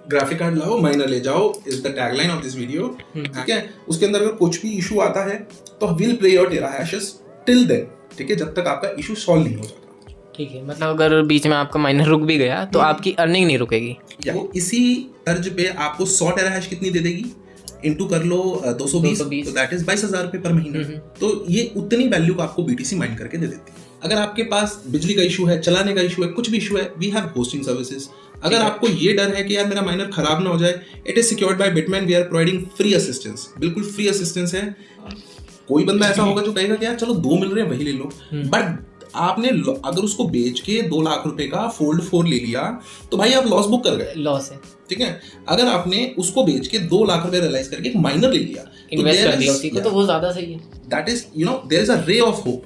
Graphic card लाओ, minor ले जाओ, is the tagline of this video. ठीक है, उसके अंदर अगर कुछ भी इशू आता है तो will play your terahashes till then, ठीक है, जब तक आपका इशू सॉल्व नहीं हो जाता। ठीक है, मतलब अगर बीच में आपका माइनर रुक भी गया तो आपकी अर्निंग नहीं रुकेगी। वो इसी तर्ज पे आपको 100 टेरा हैश कितनी दे देगी, इनटू कर लो 220, तो दैट इज 22,000 रुपये पर महीना। तो ये उतनी वैल्यू को आपको BTC माइन करके दे देती है। अगर आपके पास बिजली का इशू है, चलाने का इशू है, कुछ भी इशू है, वी हैव होस्टिंग सर्विसेज। अगर आपको ये डर है कि यार मेरा माइनर खराब ना हो जाए, it is secured by Bitmain. We are providing free assistance, बिल्कुल फ्री असिस्टेंस है। कोई बंदा ऐसा होगा जो कहेगा कि यार चलो 2 मिल रहे हैं वही ले लो, बट आपने अगर उसको बेच के 2 लाख रुपए का फोल्ड 4 ले लिया तो भाई आप लॉस बुक कर गए, लॉस है। ठीक है, अगर आपने उसको बेच के 2 लाख रुपए रियलाइज करके एक माइनर ले लिया, इन्वेस्ट कर दिया उसी को, तो वो ज्यादा सही है। That is there is a ray of hope.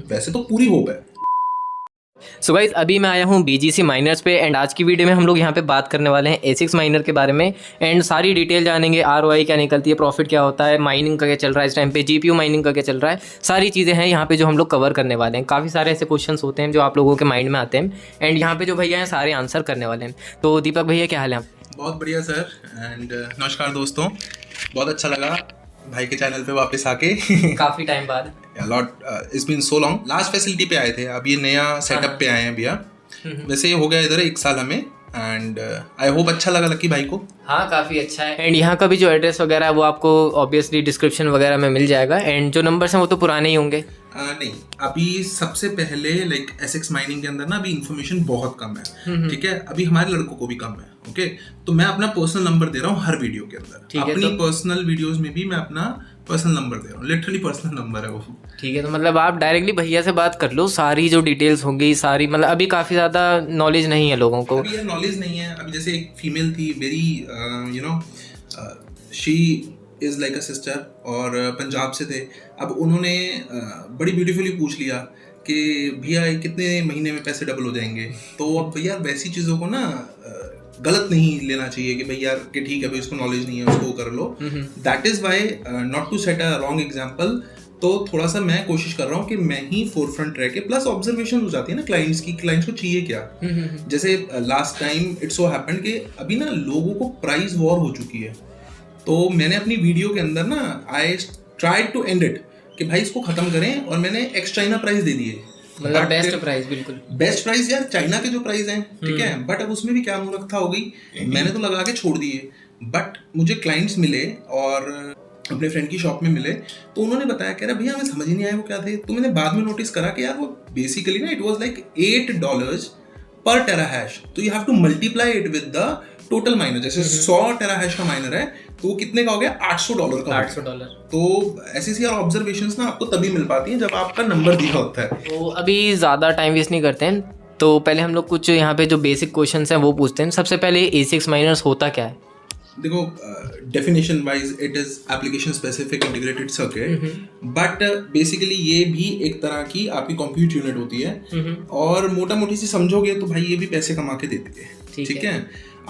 वैसे तो पूरी होप है। सो गाइस, अभी मैं आया हूँ BGC माइनर्स पे एंड आज की वीडियो में हम लोग यहाँ पे बात करने वाले हैं ASICS माइनर के बारे में एंड सारी डिटेल जानेंगे। ROI क्या निकलती है, प्रॉफिट क्या होता है, माइनिंग का क्या चल रहा है इस टाइम पे, GPU माइनिंग का क्या चल रहा है, सारी चीज़ें हैं यहाँ पे जो हम लोग कवर करने वाले हैं। काफ़ी सारे ऐसे क्वेश्चंस होते हैं जो आप लोगों के माइंड में आते हैं एंड यहाँ पे जो भैया हैं सारे आंसर करने वाले हैं। तो दीपक भैया क्या हाल है? बहुत बढ़िया सर, एंड नमस्कार दोस्तों, बहुत अच्छा लगा भाई के चैनल पे वापस आके काफ़ी टाइम बाद। Lot it's been so long. Last facility पे आए थे, अब ये नया सेटअप पे आए हैं भैया। वैसे ये हो गया इधर 1 साल हमें, एंड आई होप अच्छा लगा लक्की भाई को। हाँ, काफ़ी अच्छा है एंड यहाँ का भी जो एड्रेस वगैरह है वो आपको ऑब्वियसली डिस्क्रिप्शन वगैरह में मिल जाएगा एंड जो नंबर्स हैं वो तो पुराने ही होंगे। नहीं, अभी सबसे पहले लाइक ASICS माइनिंग के अंदर ना अभी इन्फॉर्मेशन बहुत कम है, ठीक है, अभी हमारे लड़कों को भी कम है। ओके, तो मैं अपना पर्सनल नंबर दे रहा हूँ हर वीडियो के अंदर। अपनी पर्सनल वीडियोस में भी मैं अपना पर्सनल नंबर दे रहा हूँ, लिटरली पर्सनल नंबर है वो। ठीक है, तो मतलब आप डायरेक्टली भैया से बात कर लो, सारी जो डिटेल्स होंगी सारी, मतलब अभी काफ़ी ज़्यादा नॉलेज नहीं है लोगों को। अभी नॉलेज नहीं है। अभी जैसे एक फीमेल थी, very she is like a sister, और पंजाब से थे। अब उन्होंने बड़ी ब्यूटीफुली पूछ लिया कि भैया कितने महीने में पैसे डबल हो जाएंगे। तो अब भैया वैसी चीज़ों को ना गलत नहीं लेना चाहिए कि भैया कि ठीक है भाई उसको नॉलेज नहीं है उसको कर लो। That is why not to set a wrong example, तो थोड़ा सा मैं कोशिश कर रहा हूँ कि मैं ही फोरफ्रंट रह के, प्लस ऑब्जर्वेशन हो जाती है ना क्लाइंट्स की, क्लाइंट्स को चाहिए क्या। जैसे last time it so happened कि अभी ना लोगों को प्राइस वॉर हो चुकी है, तो मैंने अपनी वीडियो के अंदर ना I tried to end it कि भाई इसको खत्म करें, और मैंने एक्स चाइना प्राइस दे दिए, मतलब बेस्ट प्राइस, बिल्कुल बेस्ट प्राइस यार, चाइना के जो प्राइस हैं, ठीक है। बट अब उसमें भी क्या मूर्खता हो गई, मैंने तो लगा के छोड़ दिए, बट मुझे क्लाइंट्स मिले और अपने फ्रेंड की शॉप में मिले, तो उन्होंने बताया कह रहा भैया हमें समझ ही नहीं आया वो क्या थे। तो मैंने बाद में नोटिस करा कि यार वो बेसिकली ना इट वाज लाइक $8 पर टेरा हैश, तो you have to multiply it with the total minor. जैसे 100 टेरा हैश का माइनर है तो वो कितने का हो गया, $800 का। $800। तो ऐसी ऑब्जर्वेशंस ना आपको तभी मिल पाती हैं जब आपका नंबर दिया होता है। तो अभी ज़्यादा टाइम वेस्ट नहीं करते हैं, तो पहले हम लोग कुछ यहाँ पे जो बेसिक क्वेश्चंस हैं वो पूछते हैं। सबसे पहले ASICS माइनर्स होता क्या है? देखो, definition wise it is application specific integrated circuit, but basically ये भी एक तरह की आपकी कंप्यूट यूनिट होती है, और मोटा मोटी सी समझोगे तो भाई ये भी पैसे कमा के देती है, ठीक है।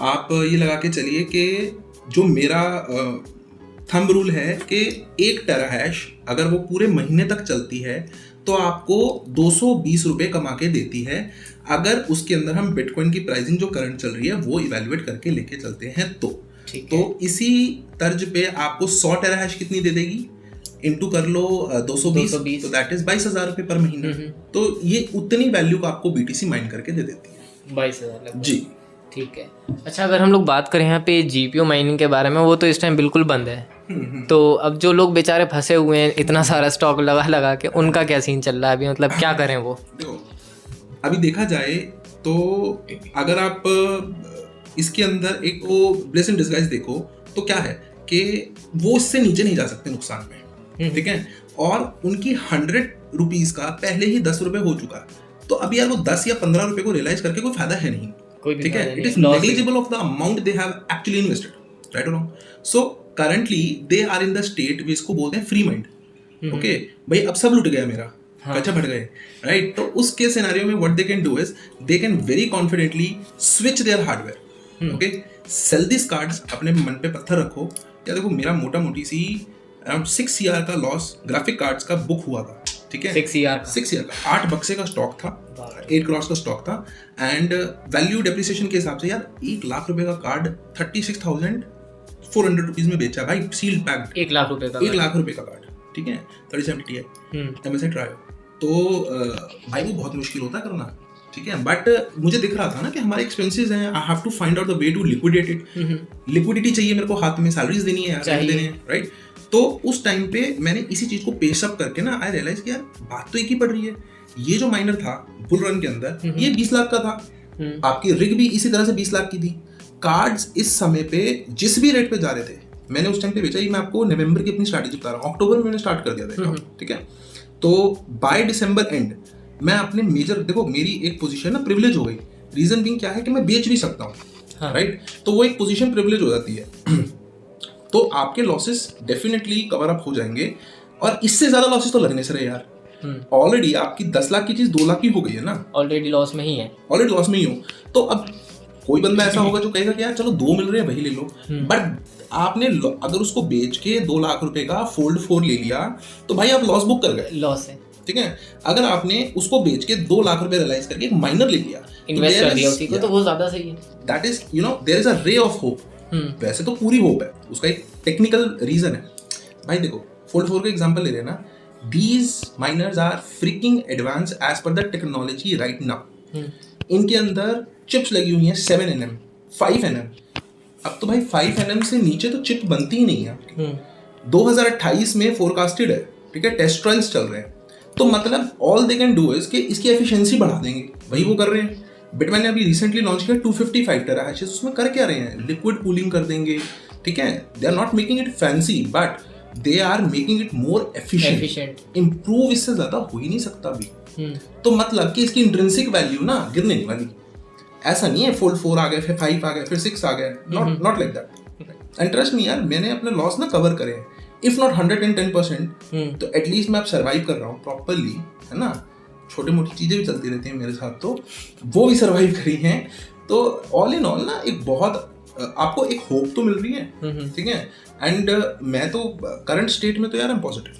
आप ये लगा के चलिए कि जो मेरा थंब रूल है कि 1 टेरा हैश अगर वो पूरे महीने तक चलती है तो आपको 220 रुपये कमा के देती है, अगर उसके अंदर हम बिटकॉइन की प्राइसिंग जो करंट चल रही है वो इवेल्युएट करके लेके चलते हैं तो इसी तर्ज पे आपको 100 टेरा हैश कितनी दे देगी, इनटू कर लो 220, तो दैट इज 22,000 रुपये पर महीना। तो ये उतनी वैल्यू को आपको BTC माइन करके दे देती है। 22,000 जी, ठीक है। अच्छा, अगर हम लोग बात करें यहाँ पे GPU माइनिंग के बारे में, वो तो इस टाइम बिल्कुल बंद है। तो अब जो लोग बेचारे फंसे हुए हैं इतना सारा स्टॉक लगा के, उनका क्या सीन चल रहा है अभी, मतलब क्या करें वो? देखो, अभी देखा जाए तो अगर आप इसके अंदर एक वो ब्लेस इन डिस्गाइज देखो तो क्या है कि वो इससे नीचे नहीं जा सकते नुकसान में, ठीक है, और उनकी 100 रुपीज का पहले ही 10 रुपए हो चुका, तो अभी यार वो 10 या 15 रुपए को रियलाइज करके कोई फायदा है नहीं, ठीक है। It is negligible of the amount they have actually invested, right और wrong. So currently they are in the state वे इसको बोलते हैं फ्री माइंड। ओके भाई, अब सब लुट गया मेरा, कच्चा फट गए, राइट। तो उसके सिनेरियो में what they can do is they can very confidently switch their hardware, okay, sell this cards. अपने मन पे पत्थर रखो, या देखो मेरा मोटा मोटी सी अराउंड 6 CR का लॉस ग्राफिक कार्ड्स का बुक हुआ था, ठीक है, 6 CR का 8 बक्से का स्टॉक था, 8 करोड़ का स्टॉक था एंड वैल्यू डेप्रिसिएशन के हिसाब से यार 1 लाख रुपए का कार्ड 36,400 रुपीज में बेचा भाई, सील्ड पैक्ड। 1 लाख रुपए का 1 लाख रुपए का कार्ड, ठीक है, 3070 Ti MSI ट्रायो। तो भाई वो बहुत मुश्किल होता है करना, ठीक है, बट मुझे दिख रहा था ना कि हमारे एक्सपेंसेस हैं, I have to find out the way to liquidate it. Liquidity चाहिए मेरे को, हाथ में सैलरीज देनी है, देने हैं, राइट। तो उस टाइम पे मैंने इसी चीज को पेश अप करके ना आई रियलाइज कि यार बात तो एक ही पड़ रही है। ये जो माइनर था बुल रन के अंदर ये 20 लाख का था, आपकी रिग भी इसी तरह से 20 लाख की थी। कार्ड्स इस समय पे जिस भी रेट पे जा रहे थे मैंने उस टाइम पे बेचा। ये मैं आपको नवंबर की अपनी स्ट्रैटेजी बता रहा हूँ, अक्टूबर में मैंने स्टार्ट कर दिया था, ठीक है। तो बाय दिसंबर एंड मैं अपने मेजर, देखो मेरी एक पोजीशन ना प्रिविलेज हो गई। रीजन बीइंग क्या है कि मैं बेच भी सकता हूँ, राइट। तो वो एक पोजीशन प्रिविलेज हो जाती है। तो आपके लॉसेस डेफिनेटली कवर अप हो जाएंगे और इससे ज्यादा लॉसेस तो लगने से रहे यार। ऑलरेडी आपकी 10 लाख की चीज 2 लाख की हो गई है ना, ऑलरेडी लॉस में ही है, ऑलरेडी लॉस में ही हो। तो अब कोई बंदा ऐसा होगा जो कहेगा कि यार चलो 2 मिल रहे हैं वही ले लो, बट आपने अगर उसको बेच के 2 लाख रुपए का फोल्ड 4 ले लिया तो भाई आप लॉस बुक कर गए, लॉस है, ठीक है। अगर आपने उसको बेच के 2 लाख रुपए रियलाइज करके एक माइनर ले लिया, इन्वेस्ट कर दिया उसी को, तो वो ज्यादा सही है। That is there is a ray of hope. वैसे तो पूरी होप है, उसका एक टेक्निकल रीजन है भाई। देखो फोल्ड 4 का एग्जांपल ले रहे हैं ना, these miners are freaking advance edge पर द टेक्नोलॉजी राइट नाउ। इनके अंदर चिप्स लगी हुई हैं 7nm 5nm। अब तो भाई 5nm से नीचे तो चिप बनती ही नहीं है। 2028 में फोरकास्टेड है, ठीक है, टेस्ट ट्रायल्स चल रहे हैं। तो मतलब all they can do is कि इसकी एफिशिएंसी बढ़ा देंगे, वही वो कर रहे हैं। बिटमैन ने अभी रिसेंटली लॉन्च किया 255 टेराहैशेस, उसमें कर क्या रहे हैं, लिक्विड कूलिंग कर देंगे, ठीक है। They are not making it fancy but they are making it more efficient. Improve इससे ज्यादा हो ही नहीं सकता अभी। तो मतलब कि इसकी इंट्रिंसिक वैल्यू ना गिरने नहीं वाली। ऐसा नहीं है फोल्ड 4 आ गए फिर 5 आ गए फिर 6 आ गए, not like that. And trust me यार, मैंने अपने लॉस ना कवर करे, इफ नॉट 110%, तो एटलीस्ट मैं अब सर्वाइव कर रहा हूँ प्रॉपरली, है ना। छोटी मोटी चीजें भी चलती रहती हैं मेरे साथ, तो वो भी सर्वाइव करी हैं। तो ऑल इन ऑल ना एक बहुत आपको एक होप तो मिल रही है, ठीक है। एंड मैं तो करंट स्टेट में तो यार पॉजिटिव।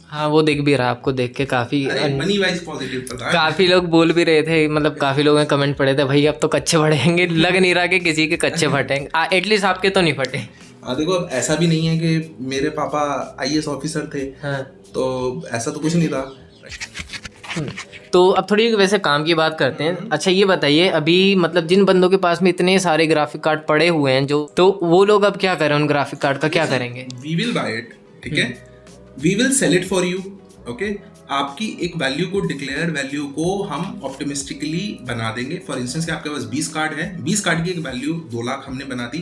हाँ वो दिख भी रहा, आपको देख के काफी मनी वाइज पॉजिटिव था। काफी लोग बोल भी रहे थे, मतलब काफी लोगों ने कमेंट पड़े थे, भाई अब तो कच्चे फटेंगे, लग नहीं रहा कि किसी के कच्चे फटेंगे, एटलीस्ट आपके तो नहीं फटे। देखो अब ऐसा भी नहीं है कि मेरे पापा IAS ऑफिसर थे, हाँ। तो ऐसा तो कुछ नहीं था। तो अब थोड़ी वैसे काम की बात करते हैं। अच्छा ये बताइए, अभी मतलब जिन बंदों के पास में इतने सारे ग्राफिक कार्ड पड़े हुए हैं जो, तो वो लोग अब क्या करें, उन ग्राफिक कार्ड का क्या करेंगे? वी विल बाय इट, ठीक है, we will sell it for you, okay. आपकी एक वैल्यू को, डिक्लेयर्ड वैल्यू को हम ऑप्टिमिस्टिकली बना देंगे। फॉर इंस्टेंस कि आपके पास 20 कार्ड है, 20 कार्ड की एक वैल्यू 2 लाख हमने बना दी,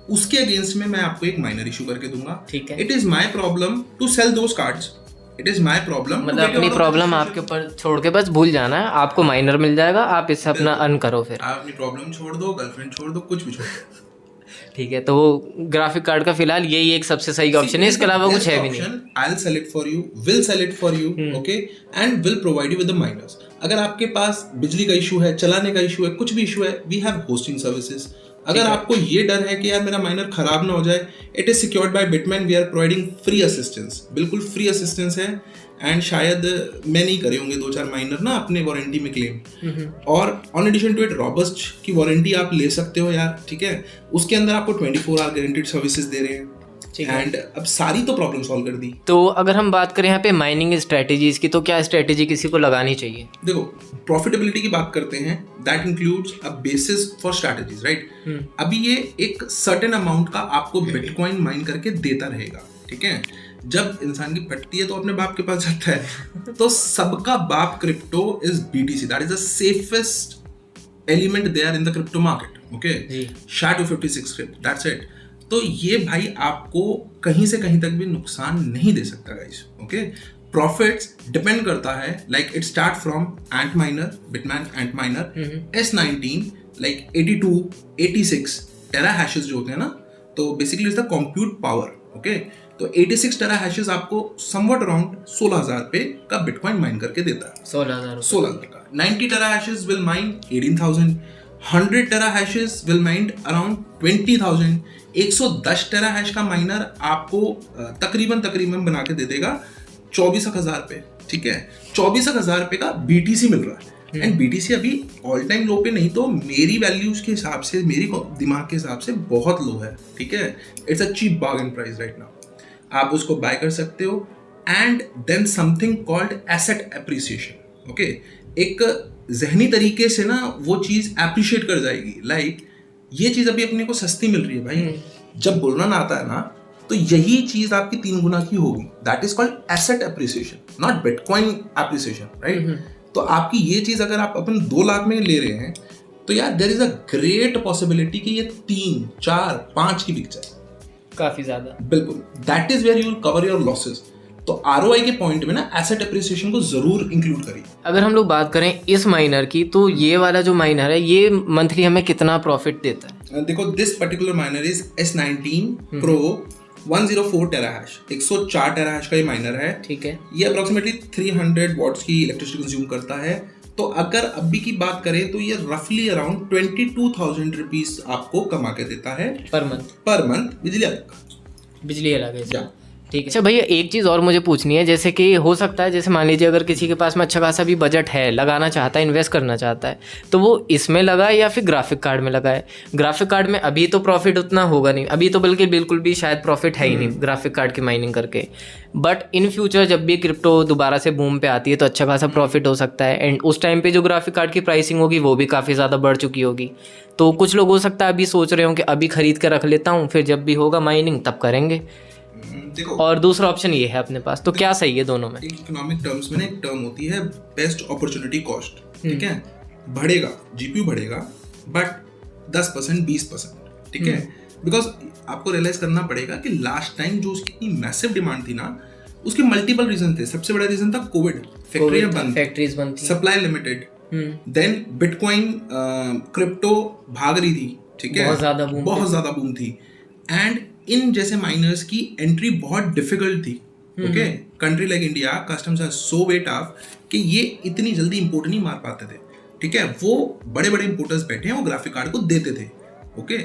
उसके अगेंस्ट में मैं आपको एक माइनर इशू करके दूंगा, ठीक है। It is my problem to sell those cards, it is my problem. मतलब अपनी प्रॉब्लम आपके ऊपर छोड़ के बस भूल जाना है, आपको माइनर मिल जाएगा, आप इससे अपना अर्न करो। फिर आप अपनी प्रॉब्लम छोड़ दो, गर्लफ्रेंड छोड़ दो, कुछ भी छोड़ दो, ठीक है। तो वो ग्राफिक कार्ड का फिलहाल यही एक सबसे सही ऑप्शन है, इसके अलावा कुछ है भी नहीं। I'll sell it for you, will sell it for you, okay, and will provide you with the miners. अगर आपके पास बिजली का इशू है, चलाने का इशू है, कुछ भी इशू है, we have hosting services. अगर आपको ये डर है कि यार मेरा माइनर खराब ना हो जाए, it is secured by Bitmain, we are providing free assistance, बिल्कुल फ्री असिस्टेंस है। एंड शायद मैं नहीं करे होंगे 2-4 माइनर ना अपने वारंटी में क्लेम। और on addition to it robust की वारंटी आप ले सकते हो यार, ठीक है। उसके अंदर आपको 24 आवर गारंटीड सर्विसेज दे रहे हैं, एंड अब सारी तो प्रॉब्लम सॉल्व कर दी। तो अगर हम बात करें यहाँ पे माइनिंग स्ट्रेटेजीज की, तो क्या स्ट्रेटेजी किसी को लगानी चाहिए? देखो प्रॉफिटेबिलिटी की बात करते हैं, that includes a basis for strategies, right. अभी ये एक सर्टेन अमाउंट का आपको बिटकॉइन माइन करके देता रहेगा, ठीक है। जब इंसान की फटती है तो अपने बाप के पास जाता है। तो सबका बाप crypto is BTC, that is the safest element there in the crypto market, okay. SHA-256 crypt, that's it. तो ये भाई आपको कहीं से कहीं तक भी नुकसान नहीं दे सकता गाइस, ओके। प्रॉफिट्स डिपेंड करता है, like it start from Antminer, Bitmain Antminer S19, like 82, 86 terahashes जो होते हैं ना, तो basically is the compute power, okay. तो 86 टेराहैशेस आपको समवट अराउंड 16,000 पे का बिटकॉइन माइन करके देता है। 16,000 का। 90 terahashes will mine 18,000, 100 terahashes will mine around 20,000, 110 terahash का माइनर आपको तकरीबन बना के दे देगा 24,000 पे, ठीक है। 24,000 पे का BTC मिल रहा है। एंड BTC अभी ऑल टाइम लो पे नहीं तो मेरी वैल्यूज के हिसाब से, मेरी दिमाग के हिसाब से बहुत लो है, ठीक है। It's a cheap bargain price right now, आप उसको बाय कर सकते हो। And then something called asset appreciation, okay. एक जहनी तरीके से ना वो चीज एप्रिशिएट कर जाएगी, लाइक ये चीज अभी अपने को सस्ती मिल रही है भाई, जब बुलरन आता है ना तो यही चीज आपकी 3 गुना की होगी। That is called asset appreciation, not bitcoin appreciation, right. तो आपकी ये चीज अगर आप अपन 2 लाख में ले रहे हैं तो यार there is a great possibility कि ये 3, 4, 5 की बिक जाए, काफी ज्यादा। बिल्कुल, that is where you will cover your losses. तो ROI के पॉइंट में ना एसेट एप्रिसिएशन को जरूर इंक्लूड करिए। अगर हम लोग बात करें इस माइनर की, तो ये वाला जो माइनर है ये मंथली हमें कितना प्रॉफिट देता है? देखो, this particular minor is S19 Pro 104 टेराहैश, 104 टेराहैश का ये माइनर है, ठीक है। ये अप्रोक्सीमेटली 300 वॉट्स की इलेक्ट्रिसिटी कंज्यूम करता है। तो अगर अभी की बात करें तो ये रफली अराउंड 22,000 रुपीज आपको कमा के देता है पर मंथ, बिजली अलग है, ठीक है। अच्छा भैया, एक चीज़ और मुझे पूछनी है, जैसे कि हो सकता है, जैसे मान लीजिए अगर किसी के पास में अच्छा खासा भी बजट है, लगाना चाहता है, इन्वेस्ट करना चाहता है, तो वो इसमें लगाए या फिर ग्राफिक कार्ड में लगाए? ग्राफिक कार्ड में अभी तो प्रॉफिट उतना होगा नहीं, अभी तो बल्कि बिल्कुल भी शायद प्रॉफिट है ही नहीं ग्राफिक कार्ड की माइनिंग करके। बट इन फ्यूचर जब भी क्रिप्टो दोबारा से बूम पे आती है तो अच्छा खासा प्रॉफिट हो सकता है, एंड उस टाइम पे जो ग्राफिक कार्ड की प्राइसिंग होगी वो भी काफ़ी ज़्यादा बढ़ चुकी होगी। तो कुछ लोग हो सकता है अभी सोच रहे हो कि अभी खरीद कर रख लेता हूँ, फिर जब भी होगा माइनिंग तब करेंगे। देखो, और दूसरा ऑप्शन ये है अपने पास, तो क्या सही है दोनों में? इकोनॉमिक टर्म्स में ना एक टर्म होती है बेस्ट अपॉर्चुनिटी कॉस्ट, ठीक है। बढ़ेगा, GPU बढ़ेगा, बट 10%, 20%, ठीक है। बिकॉज आपको रियलाइज करना पड़ेगा कि लास्ट टाइम जो उसकी इतनी मैसिव डिमांड थी ना, उसके मल्टीपल रीजन थे। सबसे बड़ा रीजन था कोविड, फैक्ट्रीज बंद थी, supply limited, then bitcoin, crypto भाग रही थी, ठीक है, बहुत ज्यादा बूम थी। एंड इन जैसे माइनर्स की एंट्री बहुत डिफिकल्ट थी, okay. Country like India, customs are so way tough कि ये इतनी जल्दी इंपोर्ट नहीं मार पाते थे, ठीक है। वो बड़े बड़े इंपोर्टर्स बैठे हैं, वो ग्राफिक कार्ड को देते थे, ओके।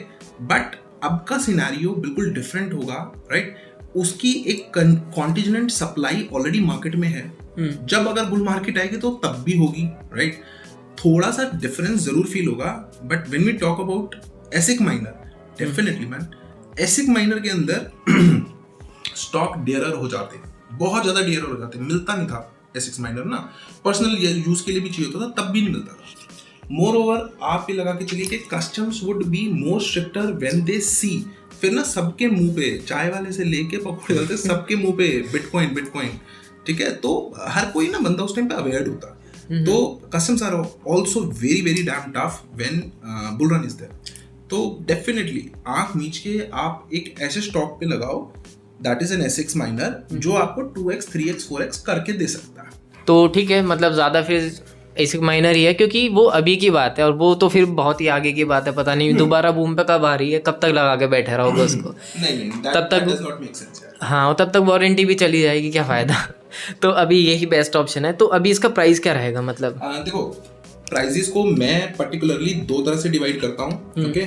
बट अब का सिनेरियो बिल्कुल डिफरेंट होगा, राइट। उसकी एक कॉन्टिजेंट सप्लाई ऑलरेडी मार्केट में है, जब अगर बुल मार्केट आएगी तो तब भी होगी, राइट। थोड़ा सा डिफरेंस जरूर फील होगा, but when we talk about ASIC miner, definitely man, ASIC miner के अंदर स्टॉक डियरर हो जाते हैं, बहुत ज्यादा डियरर हो जाते हैं। मिलता नहीं था एसिक माइनर ना, पर्सनल यूज के लिए भी चाहिए होता था, तब भी नहीं मिलता था। मोर ओवर, आप ये लगा के चलिए कि customs would be more stricter when they see, फिर ना सबके मुंह पे, चाय वाले से लेके पकौड़े वाले, सबके मुंह पे बिटकॉइन, ठीक है। तो हर कोई ना बंदा उस टाइम पे अवेयर होता। तो customs are also very very damn tough when bull run is there. तो डेफिनेटली आंख मीच के आप एक ऐसे स्टॉक पे लगाओ, that is an ASICs miner, जो आपको 2x, 3x, 4x करके दे सकता है। तो ठीक है, मतलब ज़्यादा फिर एसिक माइनर ही है, क्योंकि वो अभी की बात है और वो तो फिर बहुत ही आगे की बात है। पता नहीं दोबारा बूम पे कब आ रही है, कब तक लगा के बैठे रहोगे उसको। नहीं, तब तक हाँ, तब तक वारंटी भी चली जाएगी, क्या फ़ायदा। तो अभी यही बेस्ट ऑप्शन है। तो अभी इसका प्राइस क्या रहेगा? मतलब देखो, प्राइजेस को मैं पर्टिकुलरली 2 तरह से डिवाइड करता हूँ, ओके।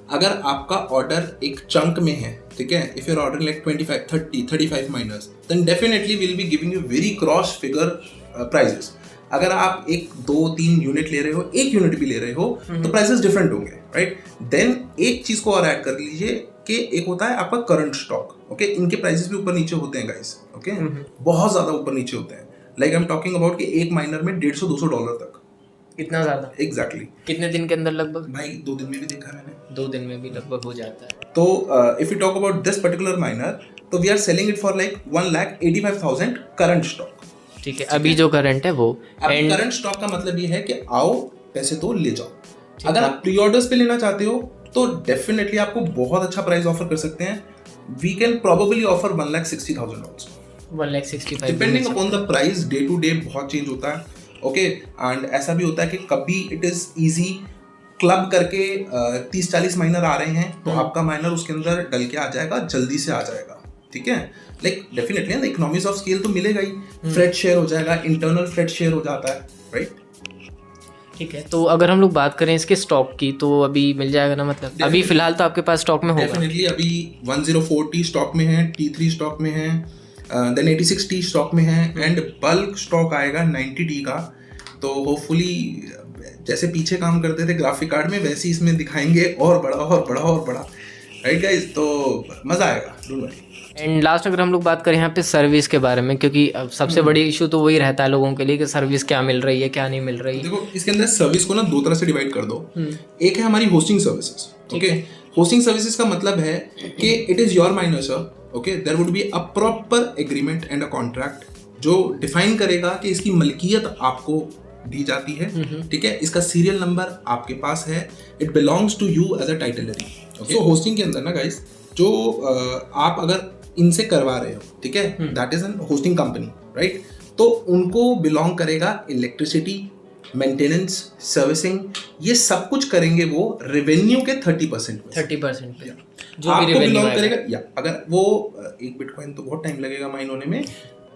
अगर आपका ऑर्डर एक चंक में है, ठीक है, if your order like 25, 30, 35 miners, then definitely will be giving you very cross figure prices. अगर आप 1, 2, 3 यूनिट ले रहे हो, 1 यूनिट भी ले रहे हो, तो प्राइसेस डिफरेंट होंगे, राइट। देन एक चीज को और ऐड कर लीजिए कि एक होता है आपका करंट स्टॉक, ओके। इनके प्राइसेस भी ऊपर नीचे होते हैं गाइस, ओके, बहुत ज्यादा ऊपर नीचे होते हैं। Like I am talking about कि एक माइनर में $150-200 तक, इतना ज्यादा? एग्जैक्टली। कितने दिन के अंदर लगभग? भाई 2 दिन में भी देखा मैंने, 2 दिन में भी लगभग हो जाता है। तो if you talk about this particular miner, तो we are selling it for like 1,85,000 current stock, ठीक है। अभी जो करंट है वो, एंड करंट स्टॉक का मतलब ये है कि आओ पैसे तो ले जाओ। अगर आप प्री ऑर्डर्स पे लेना चाहते हो तो डेफिनेटली आपको बहुत अच्छा प्राइस ऑफर कर सकते हैं। We can probably offer 1,60,000 also, 1,65,000, depending upon the price. Day to day बहुत चेंज होता है, ओके। एंड ऐसा भी होता है कि कभी इट इज इजी क्लब करके 30-40 माइनर आ रहे हैं, तो आपका माइनर उसके अंदर डल के आ जाएगा, जल्दी से आ जाएगा, ठीक है। लाइक डेफिनेटली ना इकोनॉमीज ऑफ स्केल तो मिलेगा ही, फ्रेट शेयर हो जाएगा, इंटरनल फ्रेट शेयर हो जाता है, राइट। ठीक है। तो अगर हम लोग बात करें इसके स्टॉक की, तो अभी मिल जाएगा ना? मतलब अभी फिलहाल तो आपके पास स्टॉक में होगा? डेफिनेटली अभी 104T स्टॉक में है, T3 स्टॉक में है, देन 86T स्टॉक में है, एंड बल्क स्टॉक आएगा 90T का। तो होपफुली जैसे पीछे काम करते थे ग्राफिक कार्ड में वैसे ही इसमें दिखाएंगे और बड़ा और बड़ा और बड़ा, राइट गाइज? तो मज़ा आएगा, डोंट वरी। एंड लास्ट अगर हम लोग बात करें यहाँ पे सर्विस के बारे में, क्योंकि अब सबसे बड़ी इशू तो वही रहता है लोगों के लिए कि सर्विस क्या मिल रही है क्या नहीं मिल रही है। देखो इसके अंदर सर्विस को ना दो तरह से डिवाइड कर दो। एक है हमारी hosting services, okay. Hosting services का मतलब है कि it is your miner sir, okay. There would be a proper agreement and a contract जो डिफाइन करेगा कि इसकी मलकियत आपको दी जाती है, ठीक है। इसका सीरियल नंबर आपके पास है, it belongs to you as a टाइटलरी। सो होस्टिंग के अंदर ना गाइस, जो आप अगर इनसे करवा रहे हो, ठीक है, that is N hosting company, right? तो उनको बिलोंग करेगा इलेक्ट्रिसिटी, मेंटेनेंस, सर्विसिंग, ये सब कुछ करेंगे वो रेवेन्यू के 30% पे जो आपको बिलोंग करेगा। या अगर वो एक बिटकॉइन तो बहुत टाइम लगेगा माइन होने में,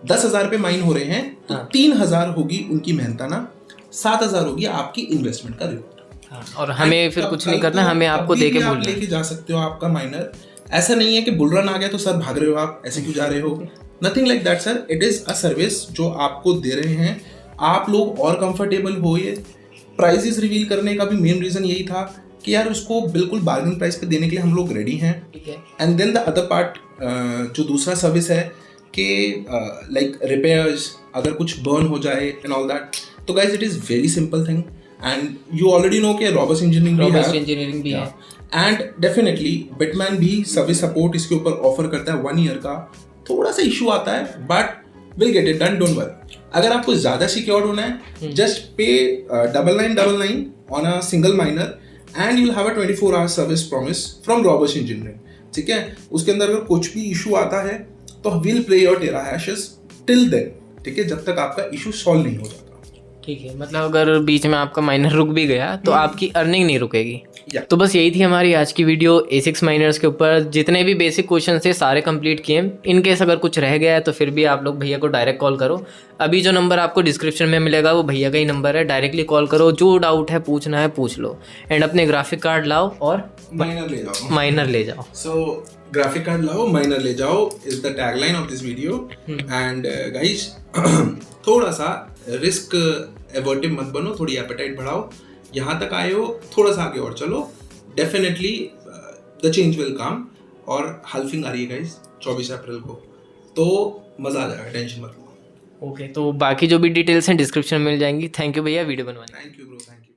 10,000 पे माइन हो रहे हैं तो 3,000 होगी उनकी मेहनताना, 7,000 होगी आपकी इन्वेस्टमेंट का रिवॉर्ड। और हमें फिर कुछ नहीं करना, हमें आपको देके आप लेके जा सकते हो आपका माइनर। ऐसा नहीं है कि बुल रन आ गया तो सर भाग रहे हो आप, ऐसे क्यों जा रहे हो? Nothing like that sir, it is a service जो आपको दे रहे हैं, आप लोग और कंफर्टेबल हो। ये प्राइसेस रिवील करने का भी मेन रीजन यही था कि यार उसको बिल्कुल बार्गेन प्राइस पे देने के लिए हम लोग रेडी हैं। And then the other part, जो दूसरा सर्विस है कि लाइक रिपेयर्स, अगर कुछ बर्न हो जाए एंड ऑल दैट, तो guys it is very simple thing and you already know कि रॉबर्ट्स इंजीनियरिंग भी है एंड डेफिनेटली बिटमैन भी सर्विस सपोर्ट इसके ऊपर ऑफर करता है 1 ईयर का। थोड़ा सा इशू आता है but will get it done, don't worry. अगर आपको ज्यादा सिक्योर्ड होना है, just pay 9999 on a single miner and you will have a 24 hour service promise from Roberts engineering, ठीक है। उसके अंदर अगर कुछ भी इशू आता है तो will play your terahashes till then, ठीक है, जब तक आपका इशू सॉल्व नहीं हो जाता। ठीक है, मतलब अगर बीच में आपका माइनर रुक भी गया तो आपकी अर्निंग नहीं रुकेगी। तो बस यही थी हमारी आज की वीडियो A6 माइनर्स के ऊपर। जितने भी बेसिक क्वेश्चन थे सारे कंप्लीट किए। इन केस अगर कुछ रह गया है तो फिर भी आप लोग भैया को डायरेक्ट कॉल करो। अभी जो नंबर आपको डिस्क्रिप्शन में मिलेगा वो भैया का ही नंबर है, डायरेक्टली कॉल करो, जो डाउट है पूछना है पूछ लो। एंड अपने ग्राफिक कार्ड लाओ और माइनर ले जाओ। सो ग्राफिक कार्ड लाओ, माइनर ले जाओ is the tagline of this video. And guys थोड़ा सा रिस्क एवर्टिव मत बनो, थोड़ी एपेटाइट बढ़ाओ। यहाँ तक आए हो, थोड़ा सा आगे और चलो, definitely the change will come. और हाल्फिंग आ रही है गाइस 24 अप्रैल को, तो मज़ा आ जाएगा, टेंशन मत लो। ओके, तो बाकी जो भी डिटेल्स हैं डिस्क्रिप्शन में मिल जाएंगी। थैंक यू भैया वीडियो बनवाने। Thank you bro, thank you.